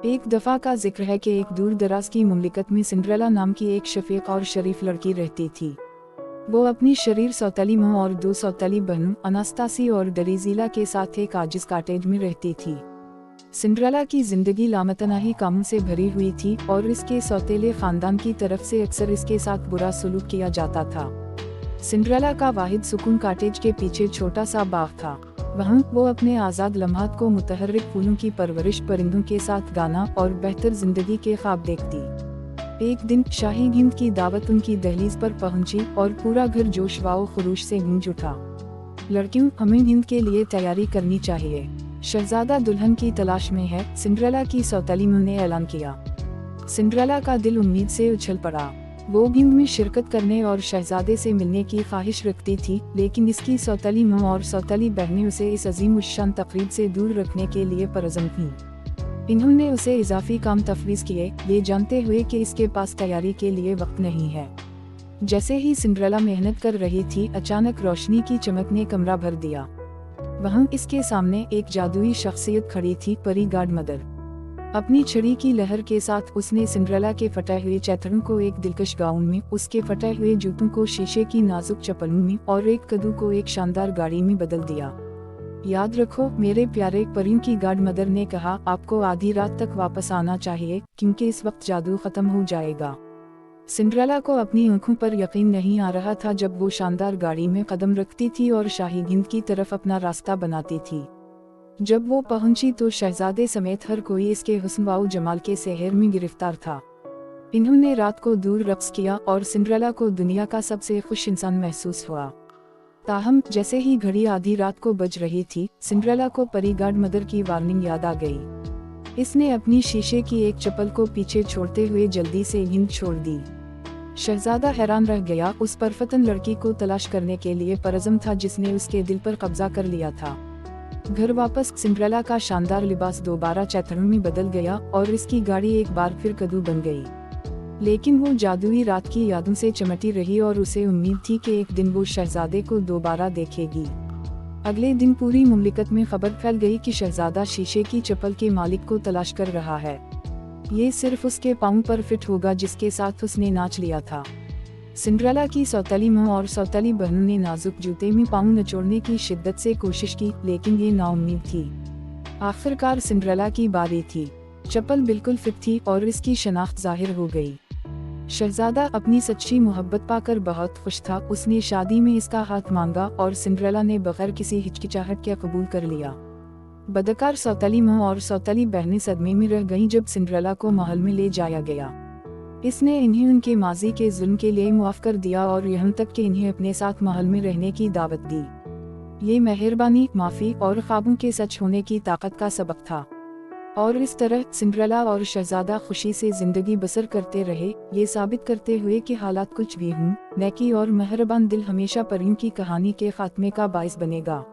एक दफ़ा का जिक्र है कि एक दूर दराज की मुमलिकत में सिंड्रेला नाम की एक शफीक और शरीफ लड़की रहती थी। वो अपनी शरीर सौतेली माँ और दो सौतेली बहनों अनास्तासी और दरीजिला के साथ एक आजिज कॉटेज में रहती थी। सिंड्रेला की जिंदगी लामतनाही कामों से भरी हुई थी और इसके सौतेले खानदान की तरफ से अक्सर इसके साथ बुरा सलूक किया जाता था। सिंड्रेला का वाहिद सुकून कॉटेज के पीछे छोटा सा बाग था। वहाँ वो अपने आज़ाद लम्हात को मुतहर्रिक फूलों की परवरिश, परिंदों के साथ गाना और बेहतर जिंदगी के ख्वाब देखती। एक दिन शाही हिंद की दावत उनकी दहलीज पर पहुंची और पूरा घर जोश व खरूश से गूंज उठा। लड़कियों, हमें हिंद के लिए तैयारी करनी चाहिए। शहजादा दुल्हन की तलाश में है, सिंड्रेला की सौतेली माँ ने ऐलान किया। सिंड्रेला का दिल उम्मीद से उछल पड़ा। वो हिंद में शिरकत करने और शहजादे से मिलने की ख्वाहिश रखती थी, लेकिन इसकी सौतेली माँ और सौतेली बहनें उसे इस अजीम उश्शान तकरीब से दूर रखने के लिए परअज़्म थीं। इन्होंने उसे इजाफी काम तफवीज़ किए, ये जानते हुए कि इसके पास तैयारी के लिए वक्त नहीं है। जैसे ही सिंड्रेला मेहनत कर रही थी, अचानक रोशनी की चमक ने कमरा भर दिया। वहाँ इसके सामने एक जादुई शख्सियत खड़ी थी, परी गाड मदर। अपनी छड़ी की लहर के साथ उसने सिंड्रेला के फटे हुए चैथड़ों को एक दिलकश गाउन में, उसके फटे हुए जूतों को शीशे की नाजुक चप्पलों में और एक कद्दू को एक शानदार गाड़ी में बदल दिया। याद रखो मेरे प्यारे, परियों की गाड मदर ने कहा, आपको आधी रात तक वापस आना चाहिए क्योंकि इस वक्त जादू खत्म हो जाएगा। सिंड्रेला को अपनी आंखों पर यकीन नहीं आ रहा था जब वो शानदार गाड़ी में कदम रखती थी और शाही हिंद की तरफ अपना रास्ता बनाती थी। जब वो पहुंची तो शहजादे समेत हर कोई इसके हुस्न व जमाल के सहर में गिरफ्तार था। इन्होंने रात को दूर रक्स किया और सिंड्रेला को दुनिया का सबसे खुश इंसान महसूस हुआ। ताहम जैसे ही घड़ी आधी रात को बज रही थी, सिंड्रेला को परी गाड मदर की वार्निंग याद आ गई। इसने अपनी शीशे की एक चप्पल को पीछे छोड़ते हुए जल्दी से हिंद छोड़ दी। शहजादा हैरान रह गया, उस परफतन लड़की को तलाश करने के लिए परअज़्म था जिसने उसके दिल पर कब्जा कर लिया था। घर वापस सिंड्रेला का शानदार लिबास दोबारा चैथड़ों में बदल गया और इसकी गाड़ी एक बार फिर कद्दू बन गई। लेकिन वो जादुई रात की यादों से चिमटी रही और उसे उम्मीद थी कि एक दिन वो शहजादे को दोबारा देखेगी। अगले दिन पूरी मुमलिकत में खबर फैल गई कि शहजादा शीशे की चप्पल के मालिक को तलाश कर रहा है। ये सिर्फ उसके पाँव पर फिट होगा जिसके साथ उसने नाच लिया था। सिंड्रेला की सौतेली माँ और सौतेली बहनों ने नाजुक जूते में पाँव नचोड़ने की शिद्दत से कोशिश की, लेकिन ये नाउम्मीद थी। आखिरकार सिंड्रेला की बारी थी। चप्पल बिल्कुल फिट थी और इसकी शनाख्त जाहिर हो गई। शहजादा अपनी सच्ची मोहब्बत पाकर बहुत खुश था। उसने शादी में इसका हाथ मांगा और सिंड्रेला ने बगैर किसी हिचकिचाहट के कबूल कर लिया। बदकार सौतेली माँ और सौतेली बहनें सदमे में रह गईं जब सिंड्रेला को महल में ले जाया गया। इसने इन्हें उनके माजी के जुल्म के लिए मुआफ कर दिया और यहाँ तक कि इन्हें अपने साथ महल में रहने की दावत दी। ये मेहरबानी, माफ़ी और ख्वाबों के सच होने की ताकत का सबक था। और इस तरह सिंड्रेला और शहजादा खुशी से जिंदगी बसर करते रहे, ये साबित करते हुए कि हालात कुछ भी हों, नेकी और मेहरबान दिल हमेशा परियों की कहानी के खात्मे का बाइस बनेगा।